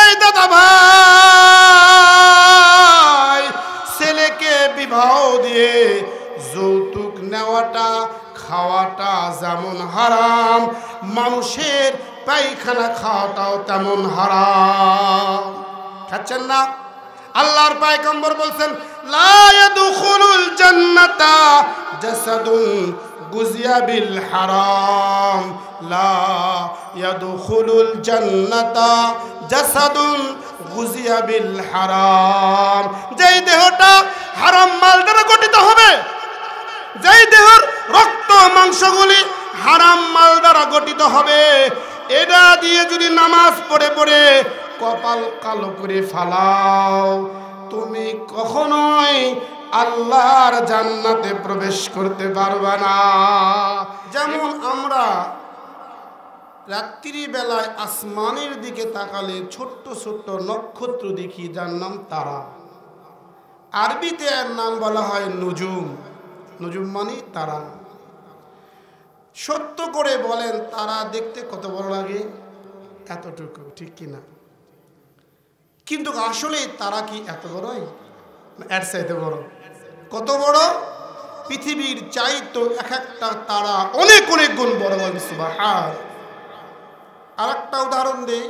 এই দাদা ভাই, ছেলেকে বিবাহ দিয়ে যৌতুক নেওয়াটা খাওয়াটা যেমন হারাম, মানুষের পায়খানা খাওয়াটাও তেমন হারাম। খাচ্ছেন না? আল্লাহর পয়গম্বর বলছেন, লা ইয়াদখুলুল জান্নাতা জাসাদুন গুজিয়া বিল হারাম, লা ইয়াদখুলুল জান্নাতা জাসাদুন গুজিয়া বিল হারাম। যেই দেহটা হারাম মাল দ্বারা গঠিত হবে, যেই দেহের রক্ত মাংসগুলি হারাম মাল দ্বারা গঠিত হবে, এটা দিয়ে যদি নামাজ পড়ে পড়ে কপাল কালো করে ফালাও, তুমি কখনোই আল্লাহর জান্নাতে প্রবেশ করতে পারবে না। যেমন আমরা রাত্রি বেলায় আসমানের দিকে তাকালে ছোট্ট ছোট্ট নক্ষত্র দেখি, যার নাম তারা। আরবিতে এর নাম বলা হয় নুজুম। নুজুম মানে তারা। সত্য করে বলেন, তারা দেখতে কত বড় লাগে? এতটুকু, ঠিক কিনা? কিন্তু আসলে তারা কি এত বড়ই? এর চাইতে বড়। কত বড়? পৃথিবীর চাইতো এক একটা তারা অনেক অনেক গুণ বড়। সুবহান। আর একটা উদাহরণ দেই,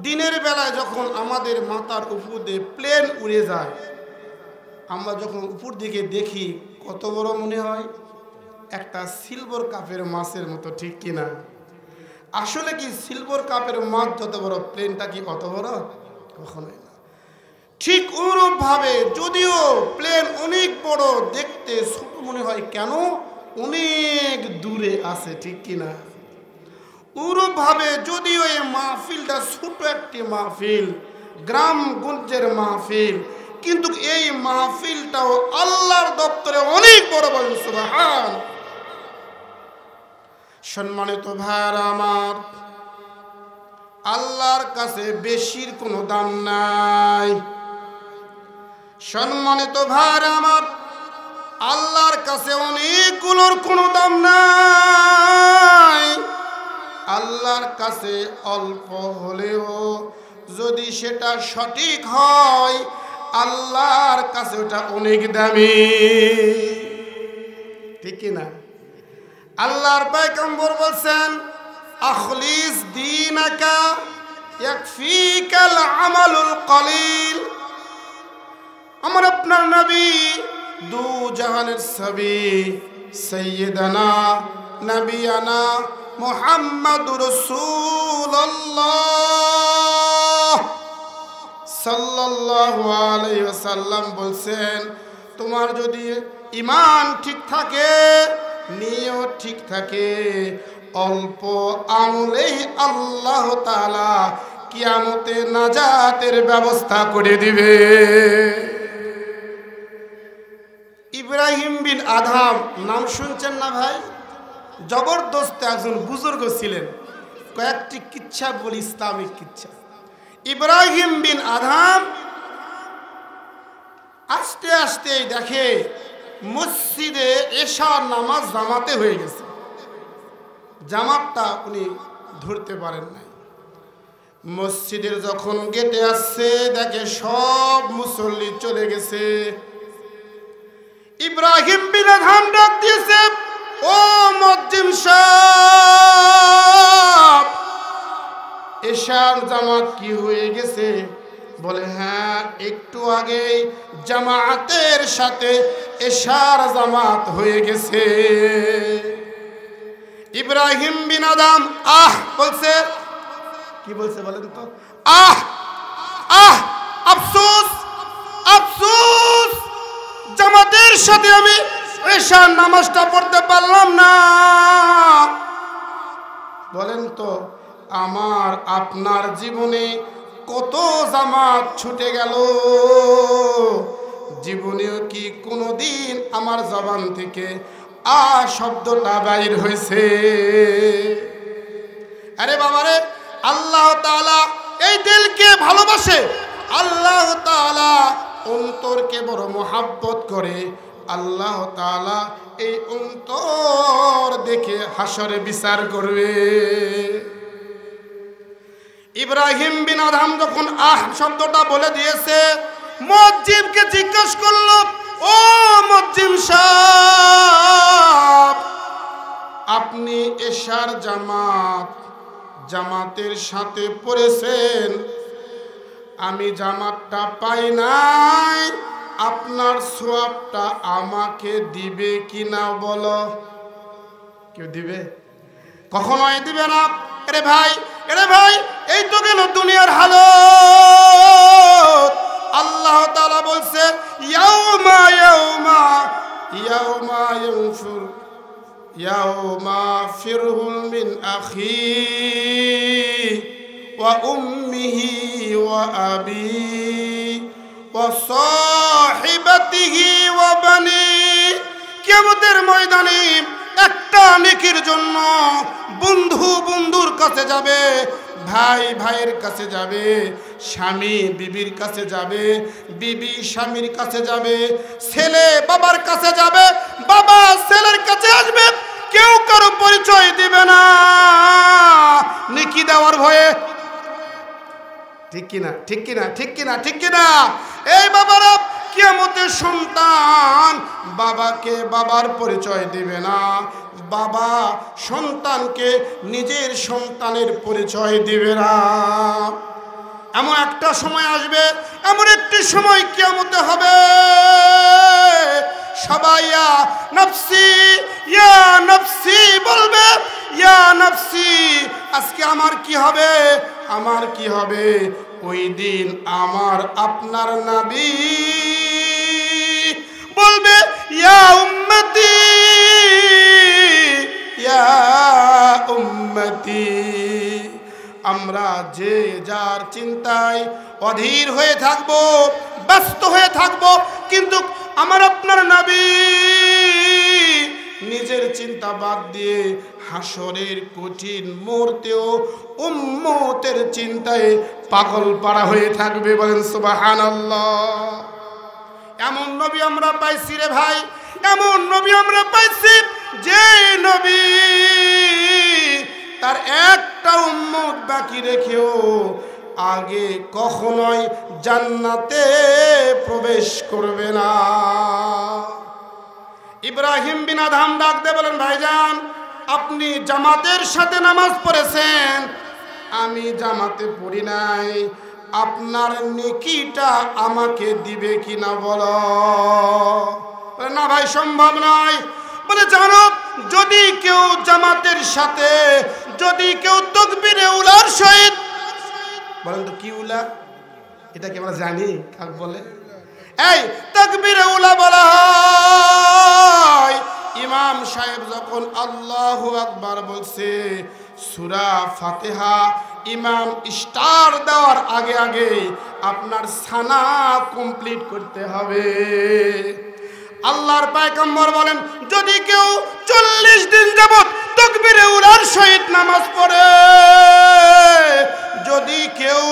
দিনের বেলায় যখন আমাদের মাথার উপর দিয়ে প্লেন উড়ে যায়, আমরা যখন উপর দিকে দেখি কত বড় মনে হয়? একটা সিলভার কাপের মাছের মতো, ঠিক কিনা? আসলে কি সিলভার কাপের মাছ যত বড়, প্লেনটা কি অত বড়? কখনোই না। ঠিক অনুরূপ ভাবে যদিও প্লেন অনেক বড়, দেখতে ছোট মনে হয় কেন? অনেক দূরে আছে, ঠিক কিনা? অনুরূপ ভাবে যদিও এই মাহফিলটা ছোট একটি মাহফিল, গ্রামগঞ্জের মাহফিল, কিন্তু এই মাহফিলটাও আল্লাহর দপ্তরে অনেক বড়। বলেন সুবহান। সম্মানিত ভাইরা আমার, আল্লাহর কাছে বেশির কোনো দাম নাই। সম্মানিত ভাইরা আমার, আল্লাহর কাছে অনেকগুলোর কোনো দাম নাই। আল্লাহর কাছে অল্প হলেও যদি সেটা সঠিক হয়, আল্লাহর কাছে ওটা অনেক দামি, ঠিক কিনা? আল্লাহর পয়গম্বর বলছেন, আখলিস দীনাকা ইয়াকফিকাল আমালুল কলিল। আমার আপনার নবী, দু জাহানের সবি, সাইয়্যিদানা নবিয়ানা মুহাম্মাদুর রাসূলুল্লাহ সাল্লাল্লাহু আলাইহি ওয়াসাল্লাম বলছেন, তোমার যদি ঈমান ঠিক থাকে, নিয়ত ঠিক থাকে, অল্প আমলেই আল্লাহ তাআলা কিয়ামতে নাজাতের ব্যবস্থা করে দিবে। ইব্রাহিম বিন আদহাম নাম শুনছেন না ভাই? জবরদস্ত একজন বুজুর্গ ছিলেন। কয়েকটি কিচ্ছা বলি, ইসলামিক কিচ্ছা। ইব্রাহিম বিন আদহাম আস্তে আস্তে দেখে মসজিদে এশার নামাজ জামাতে হয়ে গেছে। জামাতটা উনি ধরতে পারেন নাই। মসজিদের যখন গেটে আসছে, দেখে সব মুসল্লি চলে গেছে। ইব্রাহিম বিন আদহাম ডাক দিয়েছে, ও মুয়াজ্জিন সাহেব, এশার জামাত কি হয়ে গেছে? বলে, হ্যাঁ, একটু আগে জামাতের সাথে এশার জামাত হয়ে গেছে। ইব্রাহিম বিন আদহাম বলছে, কি বলছে বলেন তো? আফসোস, আফসোস, জামাতের সাথে আমি এশার নামাজটা পড়তে পারলাম না। বলেন তো, আমার আপনার জীবনে কত জামাত ছুটে গেল, জীবনেও কি কোনোদিন আমার জবান থেকে শব্দটা বাইর হয়েছে? আরে বাবারে, আল্লাহ তাআলা এই দিলকে ভালোবাসে, আল্লাহ তাআলা অন্তরকে বড় মোহাব্বত করে। আল্লাহ তাআলা এই অন্তর দেখে হাসরে বিচার করবে। ইব্রাহিম বিন আদহাম যখন শব্দটা বলে দিয়েছে, মুয়াজ্জিনকে জিজ্ঞাসা করলো, ও মুয়াজ্জিন সাহেব, আপনি এশার জামাতের সাথে পড়েছেন, আমি জামাতটা পাই নাই, আপনার সওয়াবটা আমাকে দিবে কিনা বলো। কেউ দিবে? কখনোই দিবে না। এরে ভাই এই তো গেল দুনিয়ার হালত। আল্লাহ তাআলা বলছে, ইয়াউমা ফিরহুল মিন আখি ওয়া উম্মিহি ওয়া আবি ওয়া সাহিবাতিহি ওয়া বানি। কিয়ামতের ময়দানে একটা নেকির জন্য বন্ধু বন্ধুর কাছে যাবে, ভাই ভাইয়ের কাছে যাবে, স্বামী বিবির কাছে যাবে, বিবি স্বামীর কাছে যাবে, ছেলে বাবার কাছে যাবে, বাবা ছেলের কাছে আসবে, কেউ কারো পরিচয় দিবে না নেকি দেওয়ার ভয়ে। ঠিক কিনা? এই বাবারা, কিয়ামতের সন্তান বাবাকে বাবার পরিচয় দিবে না, বাবা সন্তানকে নিজের সন্তানের পরিচয় দিবে না। এমন একটা সময় আসবে, এমন একটি সময় কিয়ামতে হবে, সবাই ইয়া নফসি বলবে, ইয়া নফসি, আজকে আমার কি হবে। ওই দিন আমার আপনার নবী বলবে, ইয়া উম্মতি, আমরা যে যার চিন্তায় অধীর হয়ে থাকবো, ব্যস্ত হয়ে থাকবো, কিন্তু আমার আপনার নবী নিজের চিন্তা বাদ দিয়ে হাসরের কঠিন মুহূর্তেও উম্মতের চিন্তায় পাগল পাড়া হয়ে থাকবে। বলেন সুবহানাল্লাহ। এমন নবী আমরা পাইছি রে ভাই, এমন নবী আমরা পাইছি যে নবী তার একটা উম্মত বাকি রেখেও আগে কখনোই জান্নাতে প্রবেশ করবে না। ইব্রাহিম বিন আদহাম ডাক দিয়ে বলেন, ভাইজান, আপনি জামাতের সাথে নামাজ পড়েছেন, আমি জামাতে পড়ি নাই, আপনার নেকিটা আমাকে দিবে কিনা বলো। না ভাই, সম্ভব নয়। বলে, জানো, যদি কেউ জামাতের সাথে, যদি কেউ তাকবীরে উলার সহিত, বলেন তো কি উলা, এটা কি আমরা জানি কাক বলে? এই তাকবীরে উলা বলা হয় ইমাম সাহেব যখন আল্লাহু আকবার বলছে, সূরা ফাতিহা ইমাম স্টার দেওয়ার আগে আগে আপনার সানা কমপ্লিট করতে হবে। আল্লাহর পয়গম্বর বলেন, যদি কেউ 40 দিন যাবত তাকবীরে উলার সহিত নামাজ পড়ে, যদি কেউ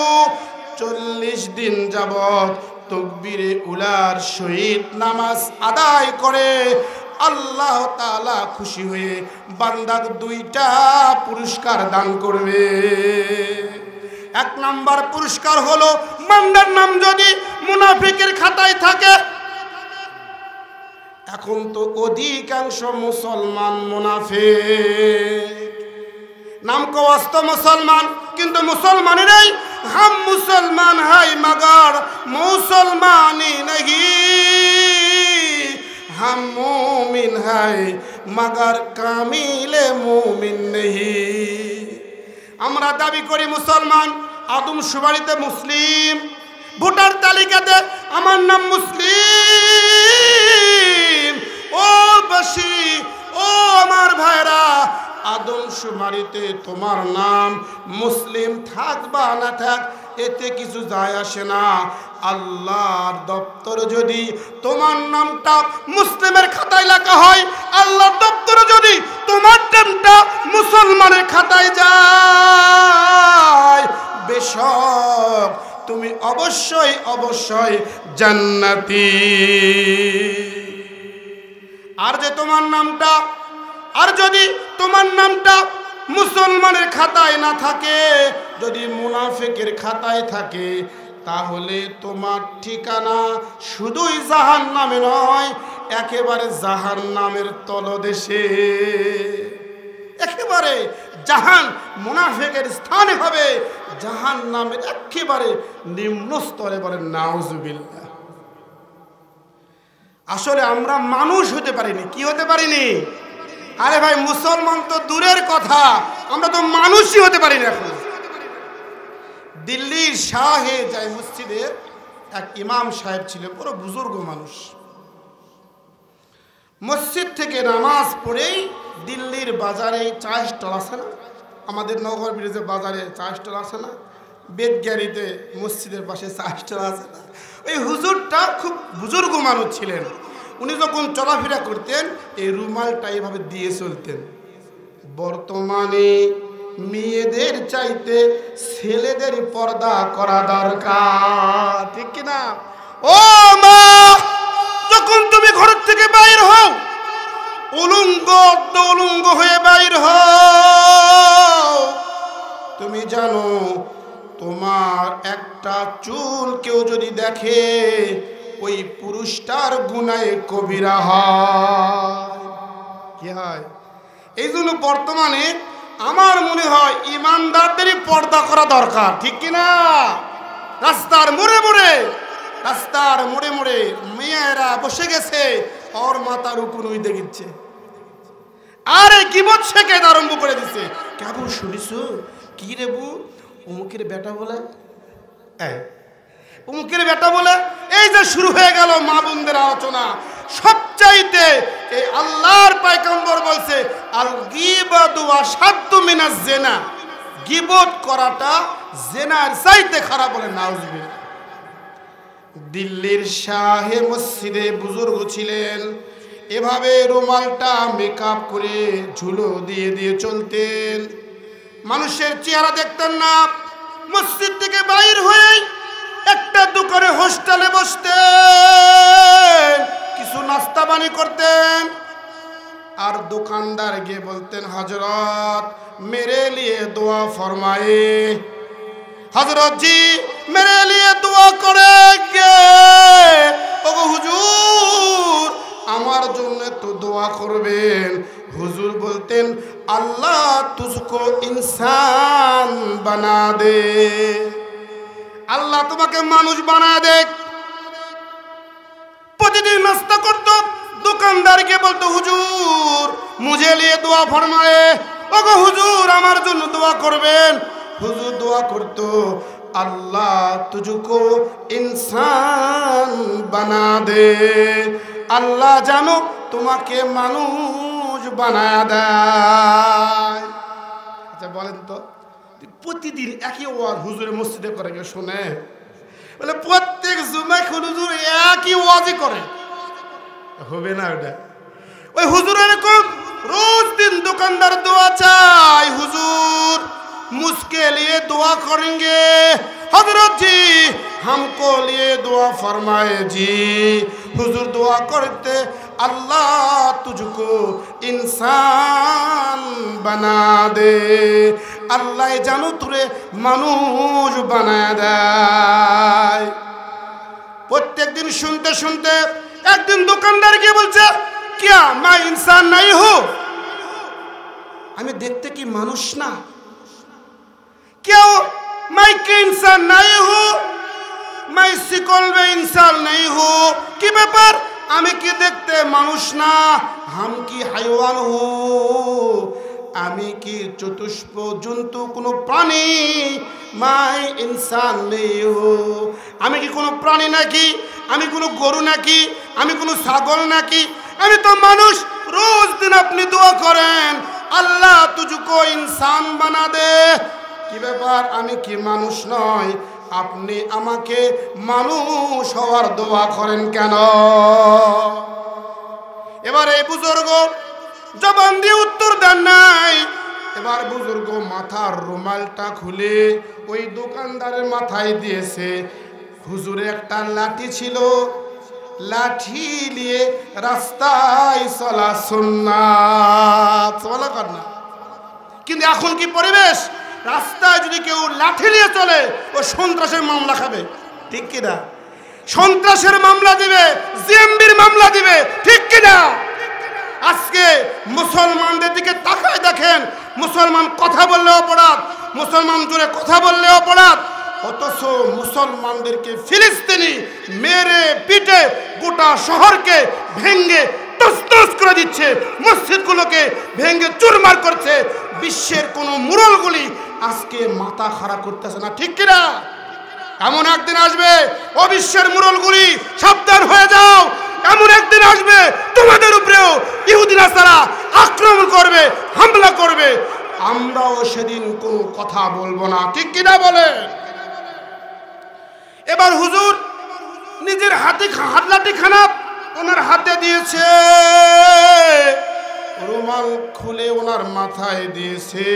40 দিন যাবত তাকবীরে উলার সহিত নামাজ আদায় করে, আল্লাহ তাআলা খুশি হয়ে বান্দাকে 2টা পুরস্কার দান করবে। 1 নাম্বার পুরস্কার হলো, বান্দার নাম যদি মুনাফিকের খাতায় থাকে, এখন তো অধিকাংশ মুসলমান মুনাফিক, নাম কওয়াস্ত মুসলমান, কিন্তু মুসলমানেরাই हम मुसलमान है मगर मुसलमानी नहीं, हम मोमिन है मगर कामिले मोमिन नहीं। আমরা দাবি করি মুসলমান, আদমশুমারিতে মুসলিম, ভোটার তালিকাতে আমার নাম মুসলিম। ও বাসী, ও আমার ভাইরা, আদমশুমারিতে তোমার নাম মুসলিম থাক বা না থাক, এতে কিছু যায় আসে না। আল্লাহর দপ্তরে যদি তোমার নামটা মুসলিমের খাতায় লেখা হয়, আল্লাহর দপ্তরে যদি তোমার নামটা মুসলমানের খাতায় যায়, বেশক তুমি অবশ্যই অবশ্যই জান্নাতি। আর যে তোমার নামটা, আর যদি তোমার নামটা মুসলমানের খাতায় না থাকে, যদি মুনাফিকের খাতায় থাকে, তাহলে তোমার ঠিকানা শুধুই জাহান্নামে নয়, একেবারে জাহান্নামের তলদেশে, একেবারে জাহান মুনাফিকের স্থানে হবে জাহান্নামের একেবারে নিম্ন স্তরে। বলেন নাউজুবিল্লাহ। আসলে আমরা মানুষ হতে পারিনি। কি হতে পারিনি? আরে ভাই, মুসলমান তো দূরের কথা, আমরা তো মানুষই হতে পারিনি এখন। দিল্লির শাহে যাই মসজিদে এক ইমাম সাহেব ছিল, বড় বুজুর্গ মানুষ। মসজিদ থেকে নামাজ পড়েই দিল্লির বাজারে চা স্টল আছে না, আমাদের নগর ব্রিজের বাজারে চা স্টল আছে না, বেদগ্যারিতে মসজিদের পাশে চা স্টল আছে না, ওই হুজুরটা খুব বুজুর্গ মানুষ ছিলেন। উনি যখন চলাফেরা করতেন এই রুমালটা এইভাবে দিয়ে চলতেন। বর্তমানে মেয়েদের চাইতে ছেলেদের পর্দা করা দরকার, ঠিক কিনা? ও মা, যখন তুমি ঘর থেকে বাইর হও, উলঙ্গ উলঙ্গ হয়ে বাইর হও, তুমি জানো তোমার একটা চুল কেউ যদি দেখে, ওই পুরুষটার গুনাহে কবিরা হয়। কি হয়? এই জন্য বর্তমানে আমার মনে হয় ইমানদারদেরই পর্দা করা দরকার, ঠিক কিনা? রাস্তার মোড়ে মোড়ে মেয়েরা বসে গেছে, ওর মাথার উপর উই দেখিচ্ছে, আরে গীবত শেখাতে আরম্ভ করে দিচ্ছে। কেবল শুনিছো কি রে বু, অমুকের বেটা বলে, অমুকের বেটা বলে, এই যে শুরু হয়ে গেল মা বোনদের আলোচনা। সবচাইতে এই আল্লাহর পয়গম্বর বলছে, আল গীবাতু আশাদ্দু মিনাজ জিনা, গীবত করাটা জিনার চাইতে খারাপ। বলে নাউজুবিল্লাহ। দিল্লির শাহে মসজিদে বুজুর্গ ছিলেন, এভাবে রুমালটা মেকআপ করে ঝুলো দিয়ে দিয়ে চলতেন, মানুষের চেহারা দেখতেন না। মসজিদ থেকে বাইর হয়ে একটা দোকানে হোস্টেলে বসতেন, কিছু নাস্তা পানি করতেন, আর দোকানদার গিয়ে বলতেন, হযরত মেরে লিয়ে দোয়া ফরমায়ে, হযরত জি মেরে লিয়ে দোয়া করে গে, ওগো হুজুর আমার জন্য একটু দোয়া করবেন। হুজুর বলতেন, আল্লাহ তুঝকো ইনসান বানা দে, আল্লাহ তোমাকে মানুষ বানা দে। প্রতিদিন নাস্তা করত, দোকানদারকে বলতো, হুজুর মুঝে লিয়ে দোয়া ফরমায়ে, ওগো হুজুর আমার জন্য দোয়া করবেন। হুজুর দোয়া করতো, আল্লাহ তুঝকো ইনসান বানা দে, আল্লাহ জানো তোমাকে মানুষ বানায় দেয়। আচ্ছা বলেন তো, প্রতিদিন একই ওয়াজ হুজুরের মসজিদে করে কেউ শোনে? বলে প্রত্যেক জুমায় হুজুর একই ওয়াজই করে, হবে না ওটা? ওই হুজুর এরকম রোজ দিন দোকানদার দোয়া চাই, হুজুর मुझके लिए दुआ करेंगे, हजरत जी हमको लिए दुआ फरमाए जी। हुजूर दुआ करते, अल्लाह तुझको इंसान बना दे, अल्लाह জানো তুরে মানুষ বানায় দেয়। প্রত্যেক দিন শুনতে শুনতে একদিন দোকানদার গিয়ে বলছে, क्या मैं इंसान नहीं हूँ? আমি দেখতে কি মানুষ না? क्यों मैं के इंसान नहीं हूँ? मैं शिकल में इंसान नहीं हूँ। कि ব্যাপার, আমি কি দেখতে মানুষ না? हम কি হাইওয়ান हूँ? আমি কি চতুষ্প জন্তু কোনো প্রাণী? मैं इंसान नहीं हूँ। আমি কি কোনো প্রাণী নাকি? আমি কোনো গরু নাকি? আমি কোনো ছাগল নাকি? আমি তো মানুষ। রোজ দিন আপনি দোয়া করেন, আল্লাহ তুঝকো ইনসান বানা দে। কি ব্যাপার, আমি কি মানুষ নয়? আপনি আমাকে মানুষ হওয়ার দোয়া করেন কেন? এবার এই বুজুর্গ জবান দিয়ে উত্তর দেন নাই। এবার বুজুর্গ মাথার রুমালটা খুলে ওই দোকানদারের মাথায় দিয়েছে। হুজুরে একটা লাঠি ছিল, লাঠি নিয়ে রাস্তায় চলা সুন্নাত। চলা কর না, কিন্তু এখন কি পরিবেশ? রাস্তায় যদি কেউ লাঠি নিয়ে চলে ও সন্ত্রাসের মামলা খাবে, ঠিক কিনা? সন্ত্রাসের মামলা দিবে, জিএমবির মামলা দিবে, ঠিক কিনা? আজকে মুসলমানদের দিকে তাকায় দেখেন, মুসলমান কথা বললে অপরাধ, মুসলমান জুড়ে কথা বললে অপরাধ, অথচ মুসলমানদেরকে ফিলিস্তিনি মেরে পিটে গোটা শহরকে ভেঙ্গে তছনছ করে দিচ্ছে, মসজিদগুলোকে ভেঙ্গে চুরমার করছে। বিশ্বের কোন মুরলগুলি আজকে মাথা খাড়া করতেছে না, ঠিক কিনা? এমন একদিন আসবে, ও বিশ্বের মুরলগুলি সাবধান হয়ে যাও, এমন একদিন আসবে তোমাদের উপরেও ইহুদি নাসারা আক্রমণ করবে, হামলা করবে, আমরাও সেদিন কোনো কথা বলবো না, ঠিক কিনা বলে? এবার হুজুর নিজের হাতে হাতলাটি খানা ওনার হাতে দিয়েছে, রুমাল খুলে ওনার মাথায় দিয়েছে,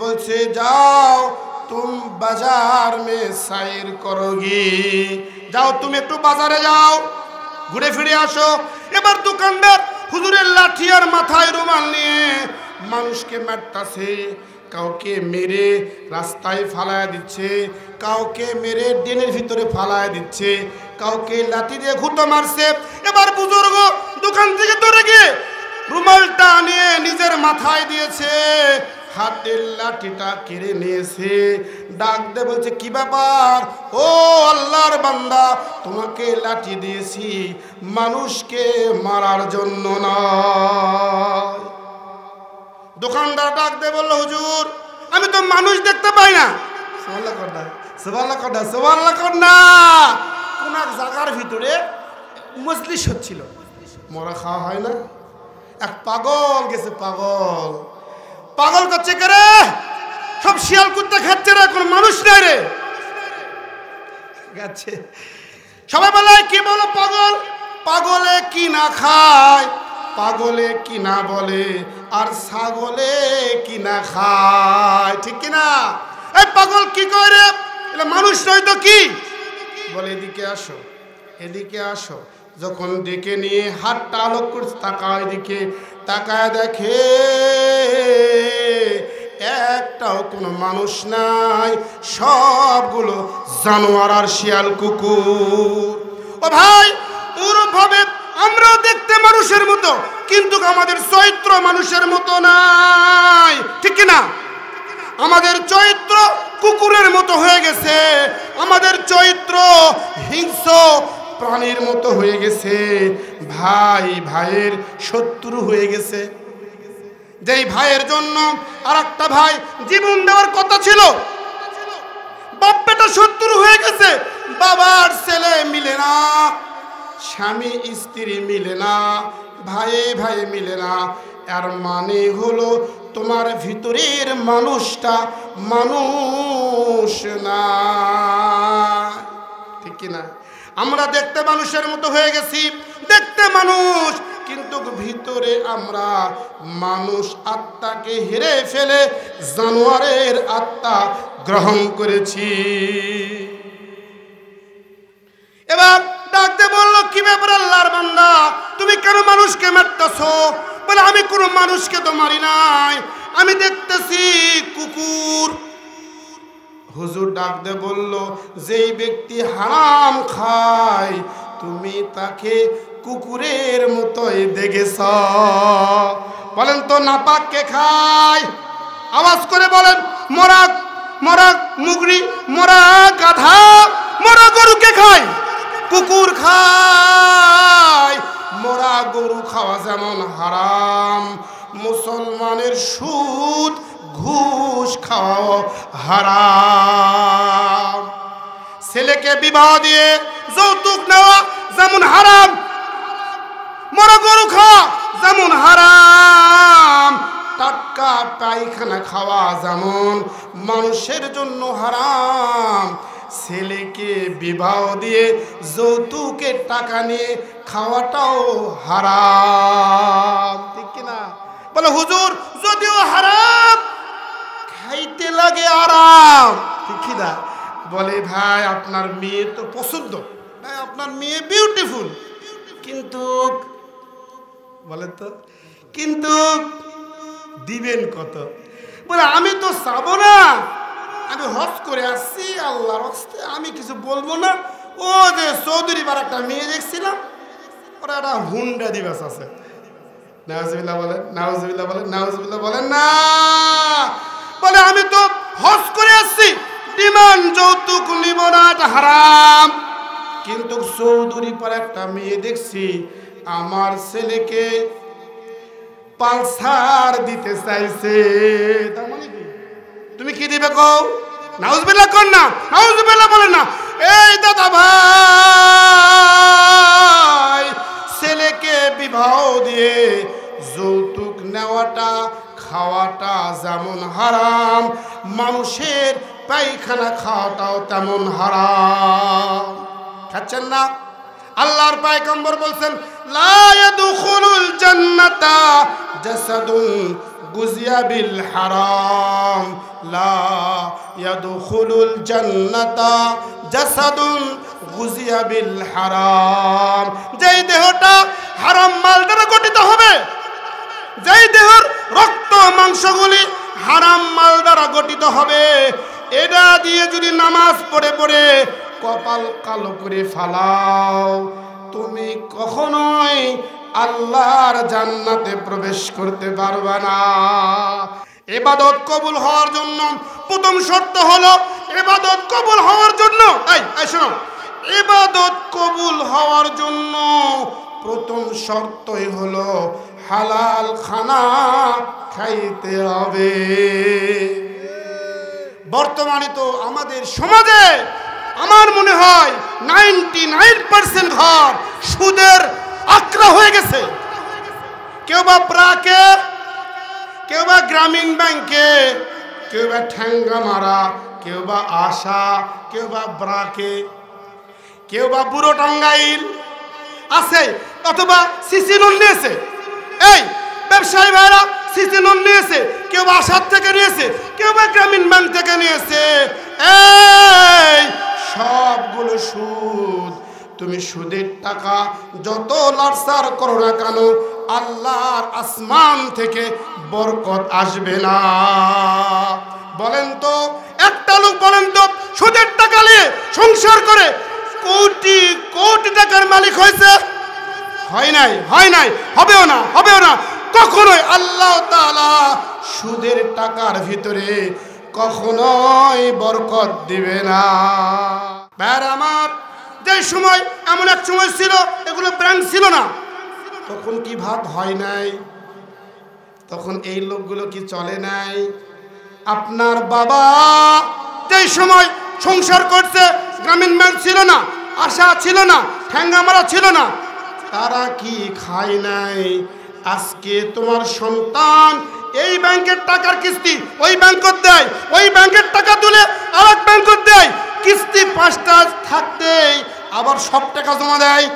বলছে যাও তুম বাজার মে সাইর করোগি, যাও তুমি একটু বাজারে যাও, ঘুরে ফিরে আসো। এবার দোকানদার হুজুরের লাঠি আর মাথায় রুমাল নিয়ে মানুষকে মারতাছে, কাউকে মেরে রাস্তায় ফালায় দিচ্ছে, কাউকে মেরে ড্রেনের ভিতরে ফালায় দিচ্ছে, কাউকে লাঠি দিয়ে ঘুঁটো মারছে। এবার বুজুর্গ দোকান থেকে দৌড়ে গিয়ে রুমালটা নিয়ে নিজের মাথায় দিয়েছে, হাতের লাঠিটা কেড়ে নিয়েছে, ডাক দিয়ে বলছে কি ব্যাপার? ও আল্লাহর বান্দা, তোমাকে লাঠি দিয়েছি মানুষকে মারার জন্য নয়। দোকানদার ডাক দিয়ে বললো হুজুর আমি তো মানুষ দেখতে পাই না। সুবহানাল্লাহ কর না, সুবহানাল্লাহ কর না, সুবহানাল্লাহ কর না। কোন এক জায়গার ভিতরে মজলিস হচ্ছিল, মরা খাওয়া হয় না, এক পাগল গেছে, পাগল পাগল করছে কে রে? সব শিয়াল কুত্তা খাচ্ছে রে, কোন মানুষ নাই রে। গেছে সবাই বলে কি বলো পাগল? পাগলে কি না খায়, পাগলে কি না বলে, আর ছাগলে কি না খায়, ঠিক কিনা? এই পাগল কি করে? মানুষ নয় তো কি? বলে এদিকে আসো, এদিকে আসো। যখন ডেকে নিয়ে হাতটা আলোক করছে, তাকায় এদিকে, তাকায় দেখে একটাও কোনো মানুষ নাই, সবগুলো জানোয়ার আর শিয়াল কুকুর। ও ভাই, ওরভাবে আমরা দেখতে মানুষের মতো, কিন্তু আমাদের চরিত্র মানুষের মতো নাই, ঠিক কিনা? আমাদের চরিত্র কুকুরের মতো হয়ে গেছে, আমাদের চরিত্র হিংস্র প্রাণীর মতো হয়ে গেছে, ভাই ভাইয়ের শত্রু হয়ে গেছে। যেই ভাইয়ের জন্য আর একটা ভাই জীবন দেওয়ার কথা ছিল, বাপ বেটা শত্রু হয়ে গেছে, বাবার ছেলে মিলে না, স্বামী স্ত্রী মিলে না, ভাইয়ে ভাইয়ে মিলে না। এর মানে হলো তোমার ভিতরের মানুষটা মানুষ না, ঠিক কিনা? আমরা দেখতে মানুষের মতো হয়ে গেছি, দেখতে মানুষ, কিন্তু ভিতরে আমরা মানুষ আত্মাকে হেরে ফেলে জানোয়ারের আত্মা গ্রহণ করেছি। এবার ডাকতে বললো কি ব্যাপার আল্লাহর বান্দা, তুমি কেন মানুষকে মারতেছো? বলে আমি কোনো মানুষকে তো মারি নাই, আমি দেখতেছি কুকুর। হুজুর ডাক দিয়ে বলল যেই ব্যক্তি হারাম খায় তুমি তাকে কুকুরের মতোই দেখেছ। বলেন তো নাপাক কে খায়? আওয়াজ করে বলেন। মরা মরা মুগরি, মরা গাধা, মরা গরুকে খায়? কুকুর খায়। মরা গরু খাওয়া যেমন হারাম, মুসলমানের সুদ ঘুষ খাওয়া হারাম। ছেলেকে বিবাহ দিয়ে যৌতুক নেওয়া যেমন হারাম, মরা গরু খাওয়া যেমন হারাম, টাটকা পায়খানা খাওয়া যেমন মানুষের জন্য হারাম, ছেলেকে বিবাহ দিয়ে যৌতুকের টাকা নিয়ে খাওয়াটাও হারাম, ঠিক কিনা? বলে হুজুর যদিও হারাম খাইতে লাগে আরাম, ঠিক কিনা? বলে ভাই আপনার মেয়ে তো পছন্দ, ভাই আপনার মেয়ে বিউটিফুল, কিন্তু বলে তো কিন্তু দিবেন কত? বলে আমি তো চাবো না, আমি হজ করে আসছি আল্লাহর হস্তে, আমি কিছু বলবো না। ও যে চৌধুরী বার একটা মেয়ে দেখছিলাম, ওরা একটা হুন্ডা দিবস আছে। নাউজুবিল্লাহ বলেন, নাউজুবিল্লাহ বলেন, নাউজুবিল্লাহ বলেন না। বলে আমি তো হজ করে আসছি, ডিমান্ড যৌতুক নিব না, এটা হারাম। কিন্তু চৌধুরী পর একটা মেয়ে দেখছি, আমার ছেলেকে পালসার দিতে চাইছে। তার মানে কি তুমি কি দিবে কও? নাউজুবিল্লাহ কর না, নাউজুবিল্লাহ বলেন না। এই দাদা ভাই, ছেলেকে বিবাহ দিয়ে যৌতুক নেওয়াটা খাওয়াটা যেমন হারাম, মানুষের পায়খানা খাওয়াটাও তেমন হারাম। খাচ্ছেন না? আল্লাহর পয়গম্বর বলছেন, লা ইয়াদখুলুল জান্নাতা জাসাদুন গুজিয়া বিল হারাম, লা ইয়াদখুলুল জান্নাতা জাসাদুন গুজিয়া বিল হারাম। যেই দেহটা হারাম মাল দ্বারা গঠিত হবে, যেই দেহের রক্ত মাংসগুলি হারাম মাল দ্বারা গঠিত হবে, এটা দিয়ে যদি নামাজ পড়ে পড়ে কপাল কালো করে ফালাও, তুমি কখনোই আল্লাহর জান্নাতে প্রবেশ করতে পারবে না। ইবাদত কবুল হওয়ার জন্য প্রথম শর্ত হলো, ইবাদত কবুল হওয়ার জন্য এই শোনো, ইবাদত কবুল হওয়ার জন্য প্রথম শর্তই হলো হালাল খানা খাইতে হবে। বর্তমানে তো আমাদের সমাজে আমার মনে হয় 99% ঘর সুদের আক্রা হয়ে গেছে। কেউ বা ব্রাকে, কেউ বা গ্রামীণ ব্যাংকে, কেউ বা ঠ্যাঙ্গা মারা, কেউ বা আশা, কেউ বা ব্রাকে, কেউ বা বুড়ো টাঙ্গাইল আছে, অথবা সিসি লোন নিয়েছে। এই ব্যবসায়ী ভাইরা সিসি লোন নিয়েছে, কেউ বা আশার থেকে নিয়েছে, কেউ বা গ্রামীণ ব্যাংক থেকে নিয়েছে। এই সবগুলো সুদ। তুমি সুদের টাকা যত লালসার করো না কেন, আল্লাহর আসমান থেকে বরকত আসবে না। বলেন তো, একটা লোক বলেন তো সুদের টাকা নিয়ে সংসার করে কোটি কোটি টাকার মালিক হয়েছে? হয় নাই, হয় নাই, হবেও না, হবেও না কখনোই। আল্লাহ তাআলা সুদের টাকার ভিতরে কখনোই বরকত দিবে না। ভাই আমার, যে সময় এমন এক সময় ছিল এগুলো ব্র্যান্ড ছিল না, তখন কি ভাত হয় নাই? তখন এই লোকগুলো কি চলে নাই? আপনার বাবা যে সময় সংসার করছে, গ্রামীণ ব্যাংক ছিল না, আশা ছিল না, ঠ্যাঙ্গামারা ছিল না, তারা কি খায় নাই? আজকে তোমার সন্তান এই ব্যাংকের টাকার কিস্তি ওই ব্যাংকত দেয়, ওই ব্যাংকের টাকা তুলে আরেক ব্যাংকত দেয়, কিস্তি 5টা থাকতেই আবার সব টাকা জমা দেয়।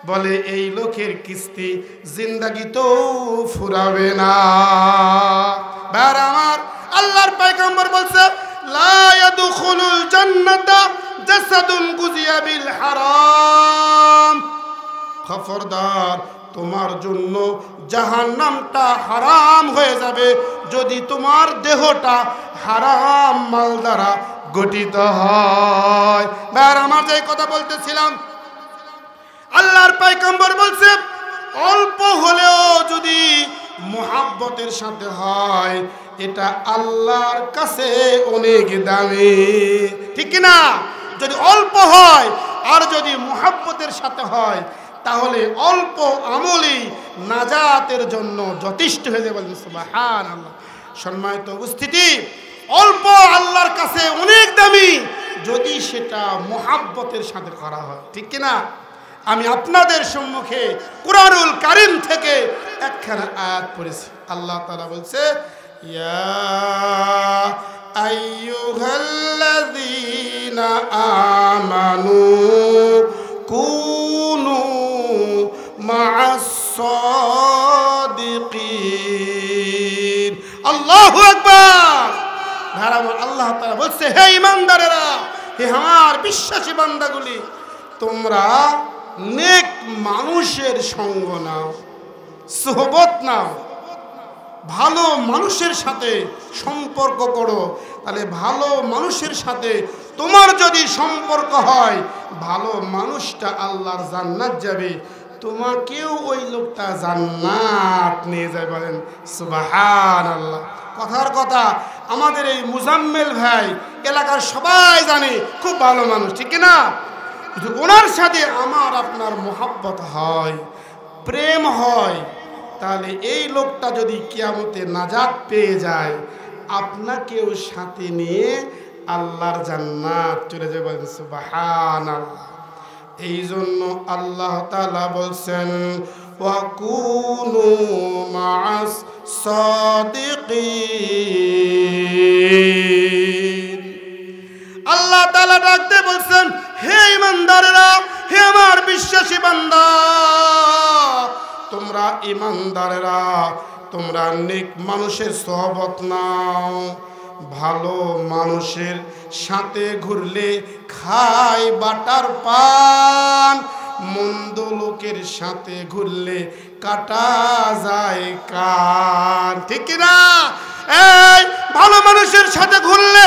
বলে এই লোকের কিস্তি জিন্দাগি তো ফুরাবে না। ভাই আমার, আল্লাহর পয়গম্বর বলছে, লা ইয়াদখুলুল জান্নাতা জাসাদুন গুজিয়া বিল হারাম। খবরদার, তোমার জন্য জাহান্নামটা হারাম হয়ে যাবে যদি তোমার দেহটা হারাম মাল দ্বারা গঠিত হয়। ভাই আমার, যে কথা বলতেছিলাম, আল্লাহর পয়গম্বর বলছে, অল্প হলেও যদি মুহাব্বতের সাথে হয়, এটা আল্লাহর কাছে অনেক দামি। ঠিক কি না? যদি অল্প হয় আর যদি মুহাব্বতের সাথে হয়, তাহলে অল্প আমলই নাজাতের জন্য যথেষ্ট হয়ে যাবে। সুবহানাল্লাহ। সম্মানিত উপস্থিতি, অল্প আল্লাহর কাছে অনেক দামি যদি সেটা মুহাব্বতের সাথে করা হয়। ঠিক কি না? আমি আপনাদের সম্মুখে কুরআনুল কারীম থেকে একখানা আয়াত পড়েছি। আল্লাহ তাআলা বলছে, ইয়া আইয়ুহাল্লাযীনা আমানু কুনু মা'আস সাদিকিন। আল্লাহু আকবার। আল্লাহ তাআলা বলছে, হে ঈমানদারেরা, হে আমার বিশ্বাসী বান্দাগুলি, তোমরা নেক মানুষের সঙ্গ নাও, সোহবত নাও। ভালো মানুষের সাথে সম্পর্ক করো, তাহলে ভালো মানুষের সাথে তোমার যদি সম্পর্ক হয়, ভালো মানুষটা আল্লাহর জান্নাত যাবে, তোমাকেও ওই লোকটা জান্নাত নিয়ে যায়। বলেন সুবহানাল্লাহ। কথার কথা, আমাদের এই মুজাম্মেল ভাই এলাকার সবাই জানে খুব ভালো মানুষ, ঠিক না? ওনার সাথে আমার আপনার মোহাব্বত হয়, প্রেম হয়, তাহলে এই লোকটা যদি কিয়ামতে নাজাত পেয়ে যায়, আপনাকেও সাথে নিয়ে আল্লাহর জান্নাত চলে যাবে। বলেন সুবহানাল্লাহ। এই জন্য আল্লাহ তাআলা বলছেন ওয়াকুনু মা'আস সাদিকিন। আল্লাহ তাআলা ডাকতে বলছেন, হে ঈমানদারেরা, হে আমার বিশ্বাসী বান্দা, তোমরা ঈমানদারেরা, তোমরা নেক মানুষের সোহবত নাও। ভালো মানুষের সাথে ঘুরলে খায় বাটার পান, মন্দ লোকের সাথে ঘুরলে কাটা যায় কান, ঠিক না? এই ভালো মানুষের সাথে ঘুরলে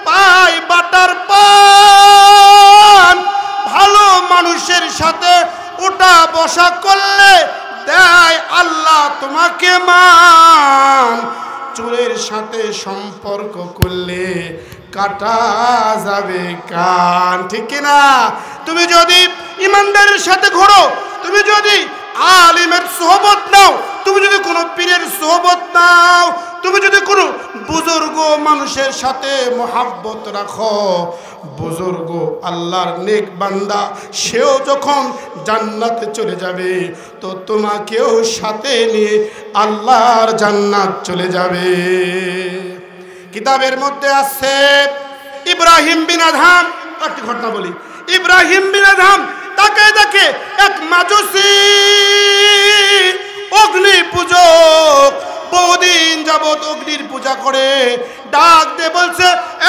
পায় বাটার পান, ভালো মানুষের সাথে ওঠা বসা করলে দেয় আল্লাহ তোমাকে মান, চোরের সাথে সম্পর্ক করলে কাটা যাবে কান, ঠিক না? তুমি যদি ইমানদারের সাথে ঘোরো, তুমি যদি আলিমের সোহবত নাও, তুমি যদি কোনো পীরের সোহবত নাও, তুমি যদি কোনো বুজুর্গ মানুষের সাথে মোহাব্বত রাখো, বুজুর্গ আল্লাহর নেক বান্দা সেও যখন জান্নাতে চলে যাবে, তো তোমাকেও সাথে নিয়ে আল্লাহর জান্নাত চলে যাবে। কিতাবের মধ্যে আছে ইব্রাহিম বিন আদহাম, একটি ঘটনা বলি। ইব্রাহিম বিন আদহাম তাকে দেখে এক মাজুসি অগ্নি পূজক বহুদিন যাবত অগ্নির পূজা করে, ডাক দিয়ে বলছে,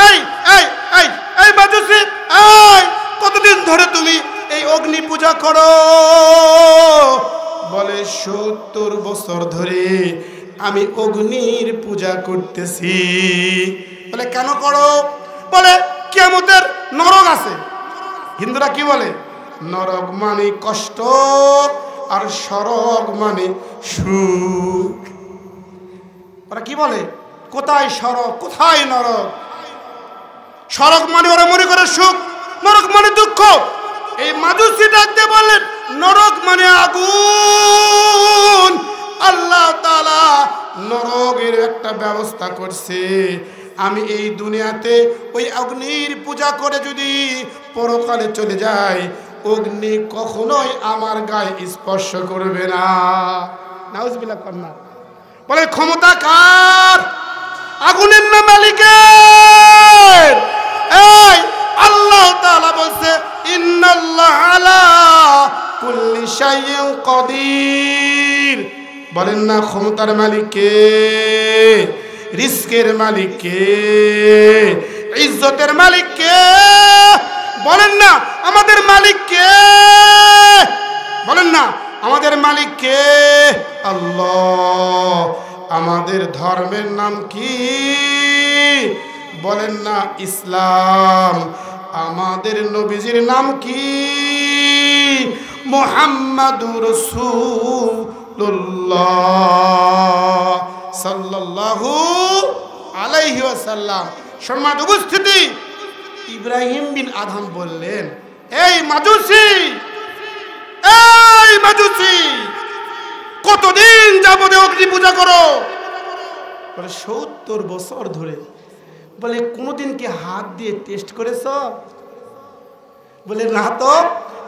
এই এই এই এই মাজুসি, এই কতদিন ধরে তুমি এই অগ্নি পূজা করো? বলে 70 বছর ধরে আমি অগ্নির পূজা করতেছি। বলে কেন করো? বলে কিয়ামতের নরক আছে। হিন্দুরা কি বলে? নরক মানে কষ্ট আর স্বর্গ মানে সুখ। ওরা কি বলে? কোথায় স্বর্গ, কোথায় নরক? স্বর্গ মানে ওরা মনে করে সুখ, নরক মানে দুঃখ। এই মাজুসি ডাকতে বললেন, নরক মানে আগুন। আল্লাহ তাআলা নরকের একটা ব্যবস্থা করছে। আমি এই দুনিয়াতে ওই অগ্নির পূজা করে যদি পরকালে চলে যাই, অগ্নি কখনোই আমার গায়ে স্পর্শ করবে না। নাউজুবিল্লাহ কন্যা বলে, ক্ষমতা কার? আগুনের না মালিকের? এই আল্লাহ তাআলা বলছে, ইন্নাল্লাহ আলা কুল্লি শাইইন কাদির। বলেন না ক্ষমতার মালিক কে? রিজকের মালিক কে? ইজ্জতের মালিক কে? বলেন না আমাদের মালিক কে? বলেন না আমাদের মালিক কে? আল্লাহ। আমাদের ধর্মের নাম কি? বলেন না ইসলাম। আমাদের নবীজির নাম কি? মুহাম্মাদুর রাসূলুল্লাহ সাল্লাল্লাহু আলাইহি ওয়াসাল্লাম। সম্মানিত উপস্থিতি, ইব্রাহিম বিন আদহাম বললেন, এই মাজুসি, এই মাজুসি, কতদিন যাবত অগ্নি পূজা করো? বলে 70 বছর ধরে। বলে কোনোদিন কি হাত দিয়ে টেস্ট করেছ? বলে না তো।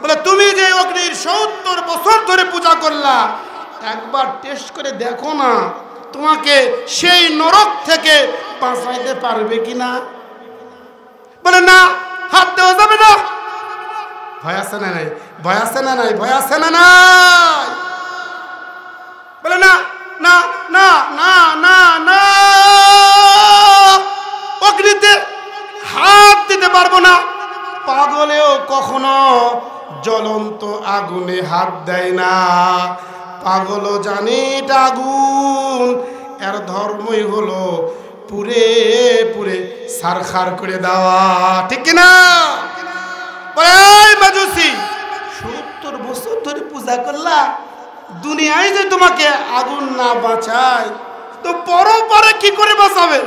বলে তুমি যে অগ্নির 70 বছর ধরে পূজা করলা, একবার টেস্ট করে দেখো না তোমাকে সেই নরক থেকে বাঁচাইতে পারবে কিনা। বলে না, হাত দেওয়া যাবে না। ভয় আছে না নাই? ভয় আছে না নাই? ভয় আছে না নাই? বলে না না না না না না, অগ্নিতে হাত দিতে পারবো না। পাগলেও কখনো জ্বলন্ত আগুনে হাত দেয় না। পাগলও জানে এটা আগুন, এর ধর্মই হলো পুরে পুরে সারখার করে দেওয়া, ঠিক কিনা? মাজুসি 70 বছর ধরে পূজা করলা, দুনিয়ায় যে তোমাকে আগুন না বাঁচায় তো পরে কি করে বাঁচাবে?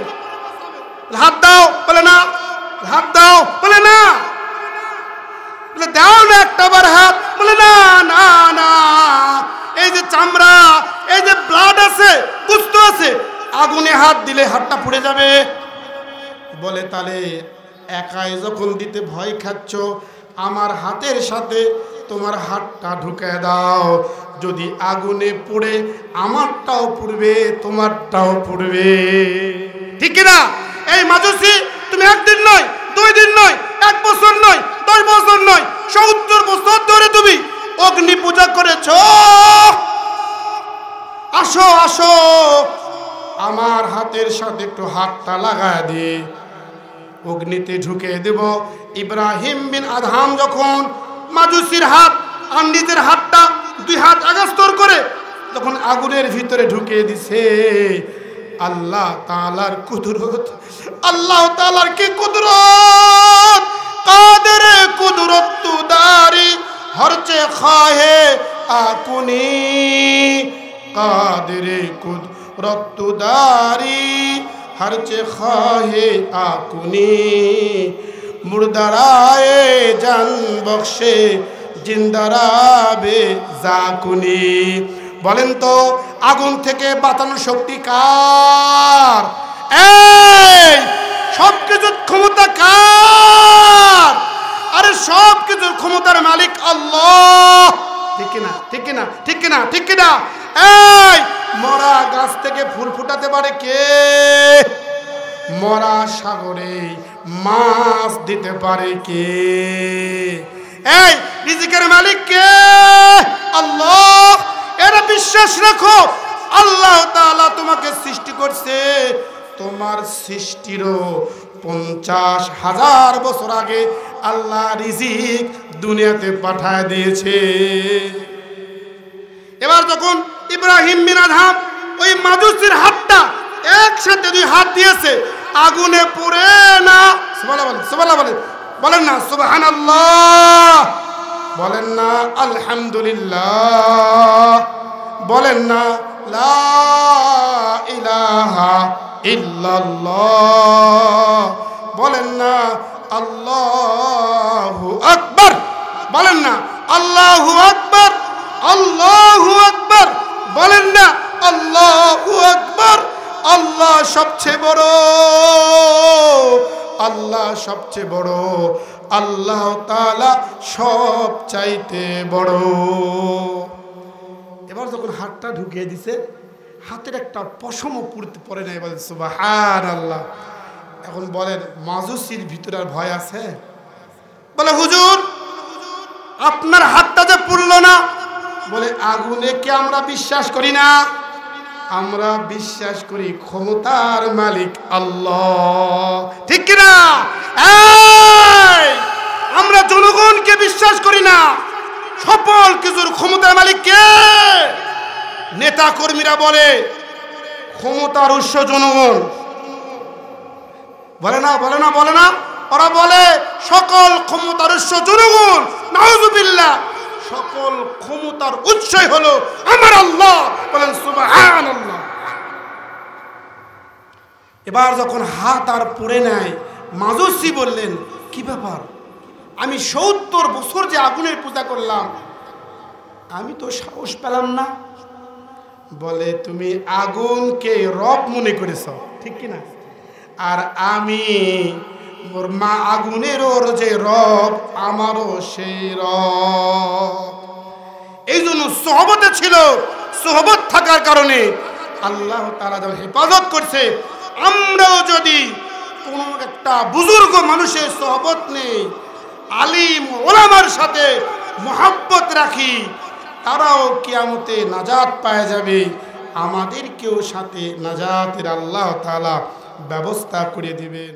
হাত দাও, বলে না। হাত দাও, বলে না। বলে দাও না একটাবার হাত, বলে না না না। এই যে চামড়া, এই যে ব্লাড আছে, গোশত আছে, আগুনে হাত দিলে হাতটা পুড়ে যাবে। বলে তাহলে একাই যখন দিতে ভয় খাচ্ছ, আমার হাতের সাথে তোমার হাতটা ঢুকে দাও, যদি আগুনে পুড়ে আমারটাও পুড়বে, তোমারটাও পুড়বে, ঠিক না? এই মাজুসি, তুমি একদিন নয়, 2 দিন নয়, 1 বছর নয়, 10 বছর নয়, 70 বছর ধরে তুমি অগ্নি পূজা করেছ। আসো আসো, আমার হাতের সাথে একটু হাতটা লাগায় দে, অগ্নিতে ঢুকে দেব। ইব্রাহিম বিন আদহাম যখন মাজুসির হাত আর নিজের হাতটা 2 হাত আগাস্তর করে যখন আগুনের ভিতরে ঢুকে দিছে, আল্লাহ তাআলার কুদরত, আল্লাহ তাআলার কি কুদরত! কাদের কুদরত তু দারি হরচে খাহে আকুনি, কাদের কুদরত তু দারি হরচে খাহে আকুনি, মুর্দারায়ে জান বখশে জিন্দারাবে জাকুনি। বলেন তো, আগুন থেকে বাঁচানোর শক্তি কার? এই সব কিছুর ক্ষমতা কার? আরে সব কিছুর ক্ষমতার মালিক আল্লাহ, ঠিক না? ঠিক না? ঠিক না? ঠিক না? এই মরা গাছ থেকে ফুল ফুটাতে পারে কে? মরা সাগরে মাছ দিতে পারে কে? এই রিজিকের মালিক কে? আল্লাহ। এরা বিশ্বাস রাখো, আল্লাহ তাআলা তোমাকে সৃষ্টি করছে, তোমার সৃষ্টিরও 50,000 বছর আগে আল্লাহ রিজিক দুনিয়াতে পাঠায় দিয়েছে। এবার যখন ইব্রাহিম বিন আদহাম ওই মাজুসির হাতটা একসাথে 2 হাত দিয়েছে, আগুনে পুড়ে না। সুবহানাল্লাহ, সুবহানাল্লাহ বলেন না, সুবহানাল্লাহ বলেন না, আলহামদুলিল্লাহ বলেন না, লা ইলাহা ইল্লাল্লাহ বলেন না, আল্লাহু আকবার বলেন না, আল্লাহু আকবার, আল্লাহু আকবার বলেন না, আল্লাহু আকবার। আল্লাহ সবচেয়ে বড়, আল্লাহ সবচেয়ে বড়, আল্লাহ তাআলা সব চাইতে বড়। এবার যখন হাতটা ঢুকিয়ে দিছে, হাতের একটা পশমও পড়ে নাই। বলেন সুবহানাল্লাহ। এখন বলেন, মাজুসির ভিতরে আর ভয় আছে? বলে হুজুর, আপনার হাতটা যে পুড়লো না, বলে আগুনে কি আমরা বিশ্বাস করি না? আমরা বিশ্বাস করি ক্ষমতার মালিক আল্লাহ, ঠিক কিনা? আমরা জনগণকে বিশ্বাস করি না, সকল কিছুর ক্ষমতার মালিক কে? নেতা কর্মীরা বলে ক্ষমতার উৎস জনগণ, বলে না, বলে না, বলে না। ওরা বলে সকল ক্ষমতার উৎস জনগণ। নাউজুবিল্লাহ, সকল ক্ষমতার উৎসই হলো আমার আল্লাহ। বলেন সুবহানাল্লাহ। এবার যখন হাত আর পড়ে নেয়, মাজুসি বললেন, কি ব্যাপার, আমি 70 বছর যে আগুনের পূজা করলাম, আমি তো সাহস পেলাম না। বলে তুমি আগুনকে রব মনে করেছ, ঠিক কিনা? আর আমি ওর মা আগুনেরও যে রব, আমারও সেই রব। এই জন্য সোহবতে ছিল, সোহবত থাকার কারণে আল্লাহ তাআলা যখন হেফাজত করছে। আমরাও যদি কোনো একটা বুজুর্গ মানুষের সোহবত নেই, আলিম ওলামার সাথে মহব্বত রাখি, তারাও কিয়ামতে নাজাত পাওয়া যাবে। আমাদেরকেও সাথে নাজাতের আল্লাহ তাআলা ব্যবস্থা করে দিবেন।